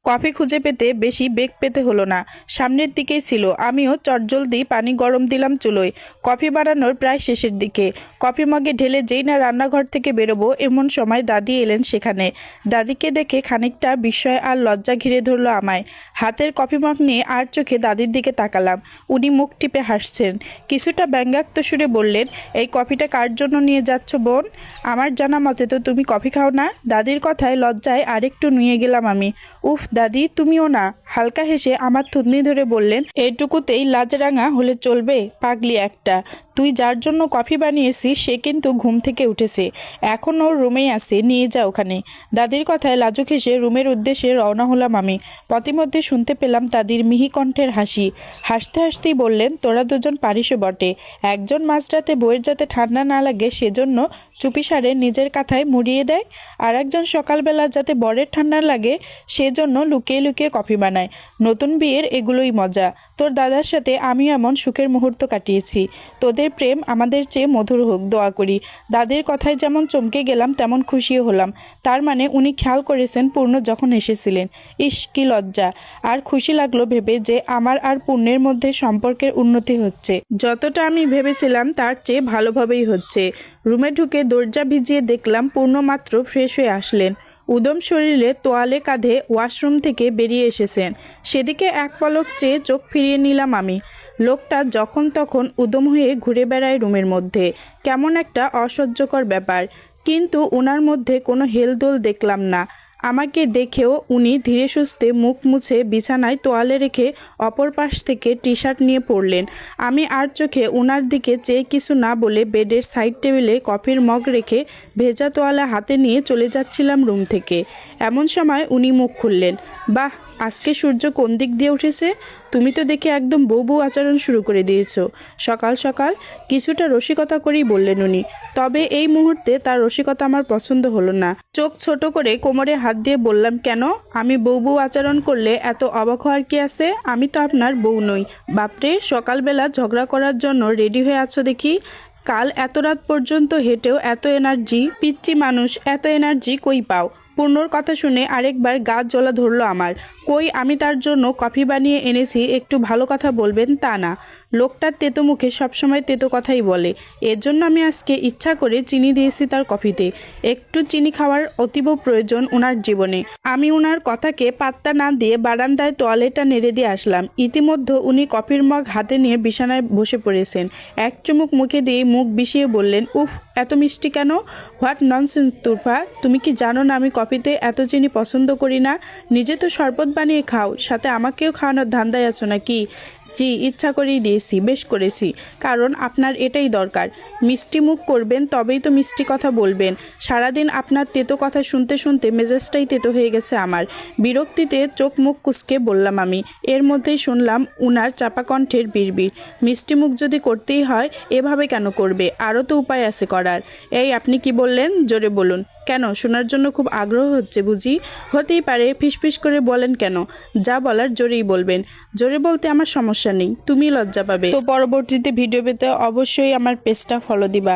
Coffee খুঁজে পেতে বেশি বেগ পেতে হলো না, সামনের দিকেই ছিল। আমিও চটজলদি পানি গরম দিলাম চুলোয়। কফি বানানোর প্রায় শেষের দিকে। কফি মগে ঢেলে যেই না রান্নাঘর থেকে বেরোবো এমন সময় দাদি এলেন সেখানে। দাদিকে দেখে খানিকটা বিস্ময় আর লজ্জা ঘিরে ধরলো আমায়। হাতের কফি মগ নিয়ে আর চোখে দাদির দিকে তাকালাম। উনি মুখ টিপে হাসছেন, কিছুটা ব্যঙ্গাত্মক সুরে বললেন, এই কফিটা কার জন্য নিয়ে যাচ্ছ বোন? আমার জানা মতে তো তুমি কফি খাও না। দাদির কথায় লজ্জায় আরেকটু নুয়ে গেলাম আমি। উফ দাদি, তুমিও না। হালকা হেসে আমার থুতনি ধরে বললেন, এইটুকুতেই লাজরাঙা হলে চলবে? পাগলি একটা। তুই যার জন্য কফি বানিয়েছিস সে কিন্তু ঘুম থেকে উঠেছে, এখন ওর রুমেই আছে, নিয়ে যা ওখানে। দাদির কথায় লাজুক হেসে রুমের উদ্দেশ্যে রওনা হলাম আমি। পথিমধ্যে শুনতে পেলাম দাদির মিহি কণ্ঠের হাসি। হাসতে হাসতেই বললেন, তোরা দুজন পারিসও বটে। একজন মাঝরাতে বইয়ের যাতে ঠান্ডা না লাগে সেজন্য চুপিসারে নিজের কাঁথায় মুড়িয়ে দেয়, আর একজন সকালবেলা যাতে বরের ঠান্ডা লাগে সেজন্য লুকিয়ে লুকিয়ে কফি বানায়। নতুন বিয়ের এগুলোই মজা। তোর দাদার সাথে আমিও এমন সুখের মুহূর্ত কাটিয়েছি। তোদের প্রেম আমাদের চেয়ে মধুর হোক, দোয়া করি। দাদির কথায় যেমন চমকে গেলাম তেমন খুশিও হলাম। তার মানে উনি খেয়াল করেছেন পূর্ণ যখন এসেছিলেন। ইস কি লজ্জা! আর খুশি লাগলো ভেবে যে আমার আর পূর্ণের মধ্যে সম্পর্কের উন্নতি হচ্ছে। যতটা আমি ভেবেছিলাম তার চেয়ে ভালোভাবেই হচ্ছে। রুমে ঢুকে দরজা ভিজিয়ে দেখলাম পূর্ণ মাত্র ফ্রেশ হয়ে আসলেন। উদম শরীরে তোয়ালে কাঁধে ওয়াশরুম থেকে বেরিয়ে এসেছেন। সেদিকে এক পলক চেয়ে চোখ ফিরিয়ে নিলাম আমি। লোকটা যখন তখন উদম হয়ে ঘুরে বেড়ায় রুমের মধ্যে, কেমন একটা অসহ্যকর ব্যাপার। কিন্তু ওনার মধ্যে কোনো হেলদোল দেখলাম না। আমাকে দেখেও উনি ধীরে সুস্থে মুখ মুছে বিছানায় তোয়ালে রেখে অপর পাশ থেকে টি শার্ট নিয়ে পড়লেন। আমি আর চোখে ওনার দিকে চেয়ে কিছু না বলে বেডের সাইড টেবিলে কফির মগ রেখে ভেজা তোয়ালা হাতে নিয়ে চলে যাচ্ছিলাম রুম থেকে। এমন সময় উনি মুখ খুললেন, বাহ, আজকে সূর্য কোন দিক দিয়ে উঠেছে? তুমি তো দেখে একদম বউ বউ আচরণ শুরু করে দিয়েছো সকাল সকাল। কিছুটা রসিকতা করেই বললেন উনি। তবে এই মুহূর্তে তার রসিকতা আমার পছন্দ হলো না। চোখ ছোট করে কোমরে হাত দিয়ে বললাম, কেন? আমি বউ বউ আচরণ করলে এত অবাক হওয়ার কি আছে? আমি তো আপনার বউ নই। বাপরে, সকালবেলা ঝগড়া করার জন্য রেডি হয়ে আছো দেখি। কাল এত রাত পর্যন্ত হেঁটেও এত এনার্জি? পিচ্চি মানুষ, এত এনার্জি কই পাও? পূর্ণর কথা শুনে আরেকবার গা জ্বলা ধরলো আমার। কই, আমি তার জন্য কফি বানিয়ে এনেছি, একটু ভালো কথা বলবেন তা না। লোকটার তেতো মুখে সবসময় তেতো কথাই বলে। এর জন্য আমি আজকে ইচ্ছা করে চিনি দিয়েছি তার কফিতে। একটু চিনি খাওয়ার অতীব প্রয়োজন ওনার জীবনে। আমি ওনার কথাকে পাত্তা না দিয়ে বারান্দায় তোয়ালেটা নেড়ে দিয়ে আসলাম। ইতিমধ্যে উনি কফির মগ হাতে নিয়ে বিছানায় বসে পড়েছেন। এক চুমুক মুখে দিয়ে মুখ বিষিয়ে বললেন, উফ, এত মিষ্টি কেন? হোয়াট ননসেন্স তুরফা, তুমি কি জানো না আমি কফিতে এত চিনি পছন্দ করি না? নিজে তো শরবত বানিয়ে খাও, সাথে আমাকেও খাওয়ানোর ধান্দায় আছো নাকি? জি, ইচ্ছা করেই দিয়েছি, বেশ করেছি, কারণ আপনার এটাই দরকার। মিষ্টি মুখ করবেন তবেই তো মিষ্টি কথা বলবেন। সারাদিন আপনার তেতো কথা শুনতে শুনতে মেজাজটাই তেতো হয়ে গেছে আমার। বিরক্তিতে চোখ মুখ কুঁচকে বললাম আমি। এর মধ্যেই শুনলাম উনার চাপা কণ্ঠের বিড়বিড়, মিষ্টি মুখ যদি করতেই হয় এভাবে কেন করবে? আরও তো উপায় আছে করার। এই আপনি কি বললেন? জোরে বলুন। কেন, শোনার জন্য খুব আগ্রহ হচ্ছে বুঝি? হতেই পারে, ফিসফিস করে বলেন কেন? যা বলার জোরেই বলবেন। জোরে বলতে আমার সমস্যা নেই, তুমি লজ্জা পাবে। তো পরবর্তীতে ভিডিও পেতে অবশ্যই আমার পেজটা ফলো দিবা।